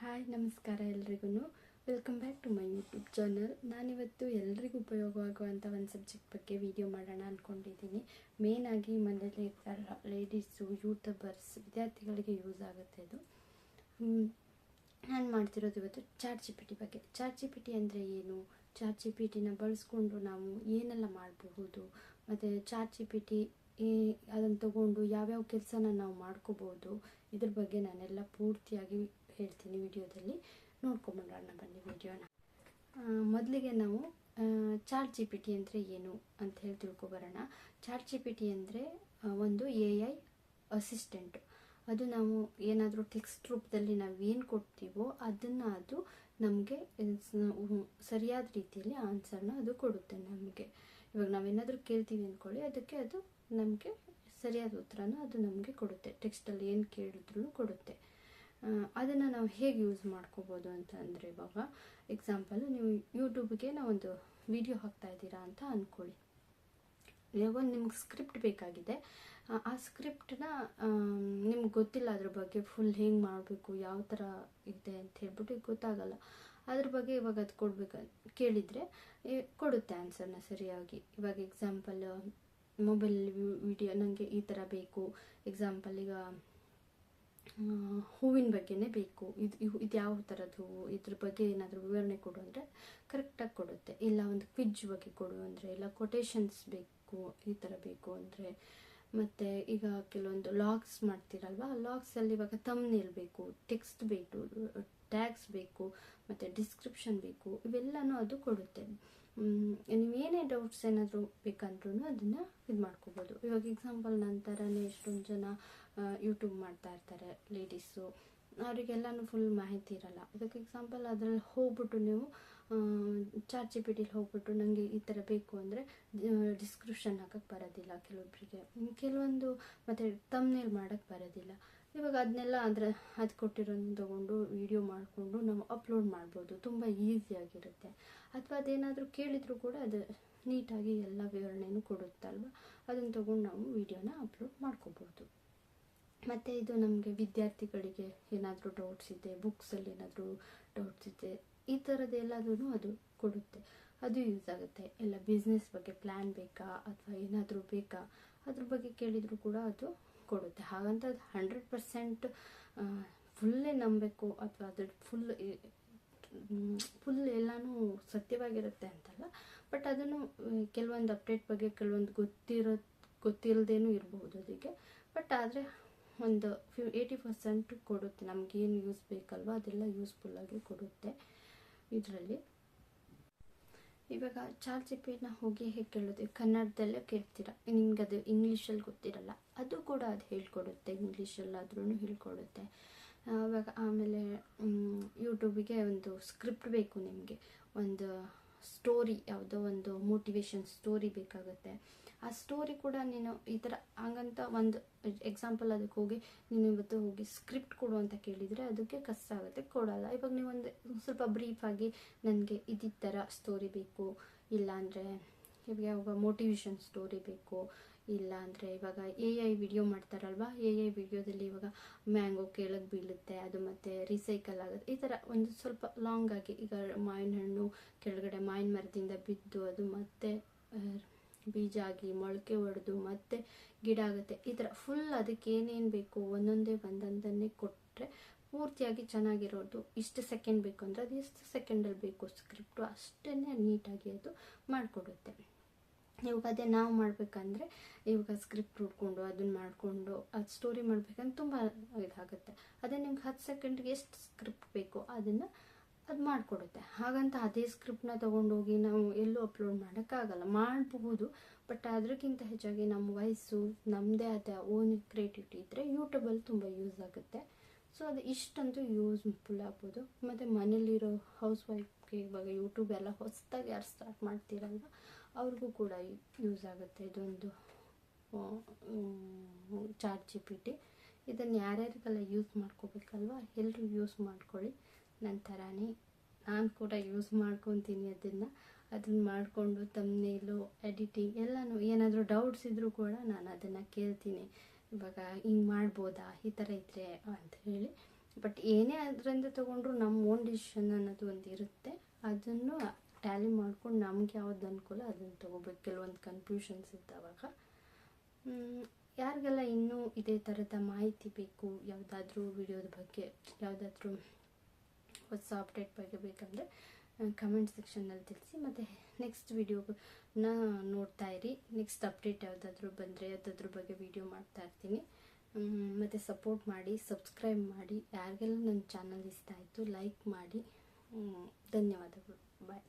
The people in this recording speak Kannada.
ಹಾಯ್ ನಮಸ್ಕಾರ ಎಲ್ರಿಗೂ. Welcome back to my YouTube channel. ನಾನಿವತ್ತು ಎಲ್ರಿಗೂ ಉಪಯೋಗವಾಗುವಂಥ ಒಂದು ಸಬ್ಜೆಕ್ಟ್ ಬಗ್ಗೆ ವಿಡಿಯೋ ಮಾಡೋಣ ಅಂದ್ಕೊಂಡಿದ್ದೀನಿ. ಮೇಯ್ನಾಗಿ ಮನೇಲಿ ಇರ್ತಾರ ಲೇಡೀಸು, ಯೂಟ್ಯೂಬರ್ಸ್, ವಿದ್ಯಾರ್ಥಿಗಳಿಗೆ ಯೂಸ್ ಆಗುತ್ತೆ ಇದು. ನಾನು ಮಾಡ್ತಿರೋದು ಇವತ್ತು ಚಾಟ್ ಜಿ ಪಿ ಟಿ ಬಗ್ಗೆ. ಚಾಟ್ ಜಿ ಪಿ ಟಿ ಅಂದರೆ ಏನು, ಚಾಟ್ ಜಿ ಪಿ ಟಿನ ಬಳಸ್ಕೊಂಡು ನಾವು ಏನೆಲ್ಲ ಮಾಡಬಹುದು, ಮತ್ತು ಚಾಟ್ ಜಿ ಪಿ ಟಿ ಅದನ್ನು ತಗೊಂಡು ಯಾವ್ಯಾವ ಕೆಲಸನ ನಾವು ಮಾಡ್ಕೋಬೋದು, ಇದ್ರ ಬಗ್ಗೆ ನಾನೆಲ್ಲ ಪೂರ್ತಿಯಾಗಿ ಹೇಳ್ತೀನಿ ವಿಡಿಯೋದಲ್ಲಿ. ನೋಡ್ಕೊಂಬರೋಣ ಬನ್ನಿ ವಿಡಿಯೋನ. ಮೊದಲಿಗೆ ನಾವು ಚಾಟ್ ಜಿ ಪಿ ಟಿ ಅಂದರೆ ಏನು ಅಂತ ಹೇಳಿ ತಿಳ್ಕೊಬರೋಣ. ಚಾಟ್ ಜಿ ಪಿ ಟಿ ಅಂದರೆ ಒಂದು AI ಅಸಿಸ್ಟೆಂಟು. ಅದು ನಾವು ಏನಾದರೂ ಟೆಕ್ಸ್ಟ್ ರೂಪದಲ್ಲಿ ನಾವು ಏನು ಕೊಡ್ತೀವೋ ಅದನ್ನು ಅದು ನಮಗೆ ಸರಿಯಾದ ರೀತಿಯಲ್ಲಿ ಆನ್ಸರ್ನ ಅದು ಕೊಡುತ್ತೆ ನಮಗೆ. ಇವಾಗ ನಾವೇನಾದರೂ ಕೇಳ್ತೀವಿ ಅಂದ್ಕೊಳ್ಳಿ, ಅದಕ್ಕೆ ಅದು ನಮಗೆ ಸರಿಯಾದ ಉತ್ತರನ ಅದು ನಮಗೆ ಕೊಡುತ್ತೆ. ಟೆಕ್ಸ್ಟಲ್ಲಿ ಏನು ಕೇಳಿದ್ರೂ ಕೊಡುತ್ತೆ. ಅದನ್ನು ನಾವು ಹೇಗೆ ಯೂಸ್ ಮಾಡ್ಕೋಬೋದು ಅಂತ ಅಂದರೆ, ಇವಾಗ ಎಕ್ಸಾಂಪಲ್ ನೀವು ಯೂಟ್ಯೂಬ್ಗೆ ನಾವೊಂದು ವಿಡಿಯೋ ಹಾಕ್ತಾ ಇದ್ದೀರಾ ಅಂತ ಅಂದ್ಕೊಳ್ಳಿ. ಇವಾಗ ನಿಮ್ಗೆ ಸ್ಕ್ರಿಪ್ಟ್ ಬೇಕಾಗಿದೆ. ಆ ಸ್ಕ್ರಿಪ್ಟನ್ನ ನಿಮ್ಗೆ ಗೊತ್ತಿಲ್ಲ, ಅದ್ರ ಬಗ್ಗೆ ಫುಲ್ ಹೆಂಗೆ ಮಾಡಬೇಕು, ಯಾವ ಥರ ಇದೆ ಅಂತ ಹೇಳ್ಬಿಟ್ಟು ಗೊತ್ತಾಗಲ್ಲ. ಅದ್ರ ಬಗ್ಗೆ ಇವಾಗ ಅದು ಕೊಡ್ಬೇಕು ಕೇಳಿದರೆ ಕೊಡುತ್ತೆ ಆನ್ಸರ್ನ ಸರಿಯಾಗಿ. ಇವಾಗ ಎಕ್ಸಾಂಪಲ್ ಮೊಬೈಲ್ ವಿಡಿಯೋ ನನಗೆ ಈ ಥರ ಬೇಕು. ಎಕ್ಸಾಂಪಲ್ ಈಗ ಹೂವಿನ ಬಗ್ಗೆನೇ ಬೇಕು, ಇದು ಯಾವ ಥರದ್ದು ಹೂವು, ಇದ್ರ ಬಗ್ಗೆ ಏನಾದರೂ ವಿವರಣೆ ಕೊಡು ಅಂದರೆ ಕರೆಕ್ಟಾಗಿ ಕೊಡುತ್ತೆ. ಇಲ್ಲ ಒಂದು ಕ್ವಿಜ್ ಬಗ್ಗೆ ಕೊಡು ಅಂದರೆ, ಇಲ್ಲ ಕೊಟೇಶನ್ಸ್ ಬೇಕು, ಈ ಥರ ಬೇಕು ಅಂದರೆ. ಮತ್ತು ಈಗ ಕೆಲವೊಂದು ಲಾಗ್ಸ್ ಮಾಡ್ತೀರಲ್ವ, ಲಾಗ್ಸಲ್ಲಿ ಇವಾಗ ಥಂಬ್ನೇಲ್ ಬೇಕು, ಟೆಕ್ಸ್ಟ್ ಬೇಕು, ಟ್ಯಾಗ್ಸ್ ಬೇಕು, ಮತ್ತು ಡಿಸ್ಕ್ರಿಪ್ಷನ್ ಬೇಕು, ಇವೆಲ್ಲನೂ ಅದು ಕೊಡುತ್ತೆ. ನೀವೇನೇ ಡೌಟ್ಸ್ ಏನಾದರೂ ಬೇಕಂದ್ರೂ ಅದನ್ನು ಇದು ಮಾಡ್ಕೋಬೋದು. ಇವಾಗ ಎಕ್ಸಾಂಪಲ್ ನನ್ನ ಥರನೇ ಎಷ್ಟೊಂದು ಜನ ಯೂಟ್ಯೂಬ್ ಮಾಡ್ತಾ ಇರ್ತಾರೆ ಲೇಡೀಸು, ಅವರಿಗೆಲ್ಲನೂ ಫುಲ್ ಮಾಹಿತಿ ಇರಲ್ಲ. ಇದಕ್ಕೆ ಎಕ್ಸಾಂಪಲ್ ಅದರಲ್ಲಿ ಹೋಗ್ಬಿಟ್ಟು ನೀವು ಚಾಟ್ ಜಿ ಪಿ ಟಿಲಿ ಹೋಗ್ಬಿಟ್ಟು ನನಗೆ ಈ ಥರ ಬೇಕು ಅಂದರೆ ಡಿಸ್ಕ್ರಿಪ್ಷನ್ ಹಾಕೋಕ್ಕೆ ಬರೋದಿಲ್ಲ ಕೆಲವೊಬ್ಬರಿಗೆ, ಕೆಲವೊಂದು ಮತ್ತು ಥಂಬ್ನೇಲ್ ಮಾಡೋಕ್ಕೆ ಬರೋದಿಲ್ಲ. ಇವಾಗ ಅದನ್ನೆಲ್ಲ ಅದು ಕೊಟ್ಟಿರೋದನ್ನ ತೊಗೊಂಡು ವಿಡಿಯೋ ಮಾಡಿಕೊಂಡು ನಾವು ಅಪ್ಲೋಡ್ ಮಾಡ್ಬೋದು, ತುಂಬ ಈಸಿಯಾಗಿರುತ್ತೆ. ಅಥವಾ ಅದೇನಾದರೂ ಕೇಳಿದರೂ ಕೂಡ ಅದು ನೀಟಾಗಿ ಎಲ್ಲ ವಿವರಣೆನೂ ಕೊಡುತ್ತಲ್ವ, ಅದನ್ನು ತೊಗೊಂಡು ನಾವು ವಿಡಿಯೋನ ಅಪ್ಲೋಡ್ ಮಾಡ್ಕೋಬೋದು. ಮತ್ತು ಇದು ನಮಗೆ ವಿದ್ಯಾರ್ಥಿಗಳಿಗೆ ಏನಾದರೂ ಡೌಟ್ಸ್ ಇದೆ, ಬುಕ್ಸಲ್ಲಿ ಏನಾದರೂ ಡೌಟ್ಸ್ ಇದೆ, ಈ ಥರದ್ದೆಲ್ಲದೂ ಅದು ಕೊಡುತ್ತೆ. ಅದು ಯೂಸ್ ಆಗುತ್ತೆ. ಎಲ್ಲ ಬಿಸ್ನೆಸ್ ಬಗ್ಗೆ ಪ್ಲ್ಯಾನ್ ಬೇಕಾ ಅಥವಾ ಏನಾದರೂ ಬೇಕಾ ಅದ್ರ ಬಗ್ಗೆ ಕೇಳಿದರೂ ಕೂಡ ಅದು ಕೊಡುತ್ತೆ. ಹಾಗಂತ ಅದು 100% ಫುಲ್ಲೇ ನಂಬಬೇಕು ಅಥವಾ ಅದ್ರ ಫುಲ್ ಎಲ್ಲನೂ ಸತ್ಯವಾಗಿರುತ್ತೆ ಅಂತಲ್ಲ. ಬಟ್ ಅದನ್ನು ಕೆಲವೊಂದು ಅಪ್ಡೇಟ್ ಬಗ್ಗೆ ಕೆಲವೊಂದು ಗೊತ್ತಿಲ್ಲದೇನೂ ಇರಬಹುದು ಅದಕ್ಕೆ. ಬಟ್ ಆದರೆ ಒಂದು 80% ಕೊಡುತ್ತೆ. ನಮಗೇನು ಯೂಸ್ ಬೇಕಲ್ವ ಅದೆಲ್ಲ ಯೂಸ್ಫುಲ್ಲಾಗಿ ಕೊಡುತ್ತೆ ಇದರಲ್ಲಿ. ಇವಾಗ ಚಾಟ್ ಜಿ ಪಿ ಟಿನ ಹೋಗಿ ಹೇಗೆ ಕೇಳೋದು, ಕನ್ನಡದಲ್ಲೇ ಕೇಳ್ತೀರಾ, ನಿಮ್ಗೆ ಅದು ಇಂಗ್ಲೀಷಲ್ಲಿ ಗೊತ್ತಿರಲ್ಲ, ಅದು ಕೂಡ ಅದು ಹೇಳ್ಕೊಡುತ್ತೆ, ಇಂಗ್ಲೀಷಲ್ಲಾದ್ರೂ ಹೇಳ್ಕೊಡುತ್ತೆ. ಇವಾಗ ಆಮೇಲೆ ಯೂಟ್ಯೂಬಿಗೆ ಒಂದು ಸ್ಕ್ರಿಪ್ಟ್ ಬೇಕು, ನಿಮಗೆ ಒಂದು ಸ್ಟೋರಿ, ಯಾವುದೋ ಒಂದು ಮೋಟಿವೇಶನ್ ಸ್ಟೋರಿ ಬೇಕಾಗುತ್ತೆ. ಆ ಸ್ಟೋರಿ ಕೂಡ ನೀನು ಈ ಥರ ಹಂಗಂತ ಒಂದು ಎಕ್ಸಾಂಪಲ್ ಅದಕ್ಕೆ ಹೋಗಿ ನೀನು ಇವತ್ತು ಹೋಗಿ ಸ್ಕ್ರಿಪ್ಟ್ ಕೊಡು ಅಂತ ಕೇಳಿದರೆ ಅದಕ್ಕೆ ಕಷ್ಟ ಆಗುತ್ತೆ, ಕೊಡಲ್ಲ. ಇವಾಗ ನೀವು ಒಂದು ಸ್ವಲ್ಪ ಬ್ರೀಫಾಗಿ ನನಗೆ ಇದೇ ಥರ ಸ್ಟೋರಿ ಬೇಕು, ಇಲ್ಲಾಂದರೆ ಇವಾಗ ಮೋಟಿವೇಶನ್ ಸ್ಟೋರಿ ಬೇಕು, ಇಲ್ಲ ಅಂದರೆ ಇವಾಗ AI ವಿಡಿಯೋ ಮಾಡ್ತಾರಲ್ವ, AI ವಿಡಿಯೋದಲ್ಲಿ ಇವಾಗ ಮ್ಯಾಂಗೋ ಕೆಳಗೆ ಬೀಳುತ್ತೆ, ಅದು ಮತ್ತು ರೀಸೈಕಲ್ ಆಗುತ್ತೆ, ಈ ಥರ ಒಂದು ಸ್ವಲ್ಪ ಲಾಂಗಾಗಿ. ಈಗ ಮಾವಿನ ಹಣ್ಣು ಕೆಳಗಡೆ ಮಾವಿನ ಮರದಿಂದ ಬಿದ್ದು ಅದು ಮತ್ತೆ ಬೀಜ ಆಗಿ ಮೊಳಕೆ ಹೊಡೆದು ಮತ್ತೆ ಗಿಡ ಆಗುತ್ತೆ, ಈ ಥರ ಫುಲ್ ಅದಕ್ಕೆ ಏನೇನು ಬೇಕು ಒಂದೊಂದನ್ನೇ ಕೊಟ್ಟರೆ ಪೂರ್ತಿಯಾಗಿ ಚೆನ್ನಾಗಿರೋದು. ಇಷ್ಟು ಸೆಕೆಂಡ್ ಬೇಕು ಅಂದರೆ ಅದು ಎಷ್ಟು ಸೆಕೆಂಡಲ್ಲಿ ಬೇಕು ಸ್ಕ್ರಿಪ್ಟು, ಅಷ್ಟೇ ನೀಟಾಗಿ ಅದು ಮಾಡಿಕೊಡುತ್ತೆ. ಇವಾಗ ಅದೇ ನಾವು ಮಾಡಬೇಕಂದ್ರೆ ಇವಾಗ ಸ್ಕ್ರಿಪ್ಟ್ ಹುಡ್ಕೊಂಡು ಅದನ್ನು ಮಾಡಿಕೊಂಡು ಅದು ಸ್ಟೋರಿ ಮಾಡಬೇಕಂದ್ರೆ ತುಂಬ ಇದಾಗುತ್ತೆ. ಅದೇ ನಿಮ್ಗೆ 10 ಸೆಕೆಂಡ್ಗೆ ಎಷ್ಟು ಸ್ಕ್ರಿಪ್ಟ್ ಬೇಕೋ ಅದನ್ನು ಅದು ಮಾಡಿಕೊಡುತ್ತೆ. ಹಾಗಂತ ಅದೇ ಸ್ಕ್ರಿಪ್ಟನ್ನ ತೊಗೊಂಡೋಗಿ ನಾವು ಎಲ್ಲೂ ಅಪ್ಲೋಡ್ ಮಾಡೋಕ್ಕಾಗಲ್ಲ, ಮಾಡಬಹುದು. ಬಟ್ ಅದಕ್ಕಿಂತ ಹೆಚ್ಚಾಗಿ ನಮ್ಮ ವಯಸ್ಸು, ನಮ್ಮದೇ ಆದ ಓನ್ ಕ್ರಿಯೇಟಿವಿಟಿ ಇದ್ದರೆ ಯೂಟ್ಯೂಬಲ್ಲಿ ತುಂಬ ಯೂಸ್ ಆಗುತ್ತೆ. ಸೊ ಅದು ಇಷ್ಟಂತೂ ಯೂಸ್ಫುಲ್ ಆಗ್ಬೋದು. ಮತ್ತು ಮನೇಲಿರೋ ಹೌಸ್ ವೈಫ್ಗೆ ಇವಾಗ ಯೂಟ್ಯೂಬ್ ಎಲ್ಲ ಹೊಸದಾಗಿ ಯಾರು ಸ್ಟಾರ್ಟ್ ಮಾಡ್ತೀರಲ್ವ ಅವ್ರಿಗೂ ಕೂಡ ಯೂಸ್ ಆಗುತ್ತೆ ಇದೊಂದು ಚಾಟ್ ಜಿ ಪಿ ಟಿ. ಇದನ್ನು ಯಾರ್ಯಾರಿಗೆಲ್ಲ ಯೂಸ್ ಮಾಡ್ಕೋಬೇಕಲ್ವ, ಎಲ್ಲರೂ ಯೂಸ್ ಮಾಡ್ಕೊಳ್ಳಿ. ನನ್ನ ಥರನೇ ನಾನು ಕೂಡ ಯೂಸ್ ಮಾಡ್ಕೊತೀನಿ ಅದನ್ನು ಮಾಡಿಕೊಂಡು ಥಂಬ್ನೇಲು ಎಡಿಟಿಂಗ್ ಎಲ್ಲನೂ ಏನಾದರೂ ಡೌಟ್ಸ್ ಇದ್ದರೂ ಕೂಡ ನಾನು ಅದನ್ನು ಕೇಳ್ತೀನಿ. ಇವಾಗ ಹಿಂಗೆ ಮಾಡ್ಬೋದಾ ಈ ಥರ ಇದ್ದರೆ ಅಂತ ಹೇಳಿ ಬಟ್ ಏನೇ ಅದರಿಂದ ತೊಗೊಂಡ್ರು ನಮ್ಮ ಓನ್ ಡಿಸಿಷನ್ ಅನ್ನೋದು ಒಂದು ಇರುತ್ತೆ. ಅದನ್ನು ಟ್ಯಾಲಿ ಮಾಡ್ಕೊಂಡು ನಮ್ಗೆ ಯಾವ್ದು ಅನುಕೂಲ ಅದನ್ನು ತೊಗೋಬೇಕು. ಕೆಲವೊಂದು ಕನ್ಫ್ಯೂಷನ್ಸ್ ಇದ್ದಾವಾಗ ಯಾರಿಗೆಲ್ಲ ಇನ್ನೂ ಇದೇ ಥರದ ಮಾಹಿತಿ ಬೇಕು, ಯಾವುದಾದ್ರೂ ವಿಡಿಯೋದ ಬಗ್ಗೆ, ಯಾವುದಾದ್ರೂ ಹೊಸ ಅಪ್ಡೇಟ್ ಬಗ್ಗೆ ಬೇಕಂದರೆ ಕಮೆಂಟ್ ಸೆಕ್ಷನ್ನಲ್ಲಿ ತಿಳಿಸಿ. ಮತ್ತು ನೆಕ್ಸ್ಟ್ ವಿಡಿಯೋನ ನೋಡ್ತಾ ಇರಿ. ನೆಕ್ಸ್ಟ್ ಅಪ್ಡೇಟ್ ಯಾವುದಾದ್ರೂ ಬಂದರೆ ಅದ್ರ ಬಗ್ಗೆ ವಿಡಿಯೋ ಮಾಡ್ತಾ ಇರ್ತೀನಿ. ಮತ್ತು ಸಪೋರ್ಟ್ ಮಾಡಿ, ಸಬ್ಸ್ಕ್ರೈಬ್ ಮಾಡಿ. ಯಾರಿಗೆಲ್ಲ ನನ್ನ ಚಾನಲ್ ಇಷ್ಟ ಆಯಿತು ಲೈಕ್ ಮಾಡಿ. ಧನ್ಯವಾದಗಳು. ಬಾಯ್.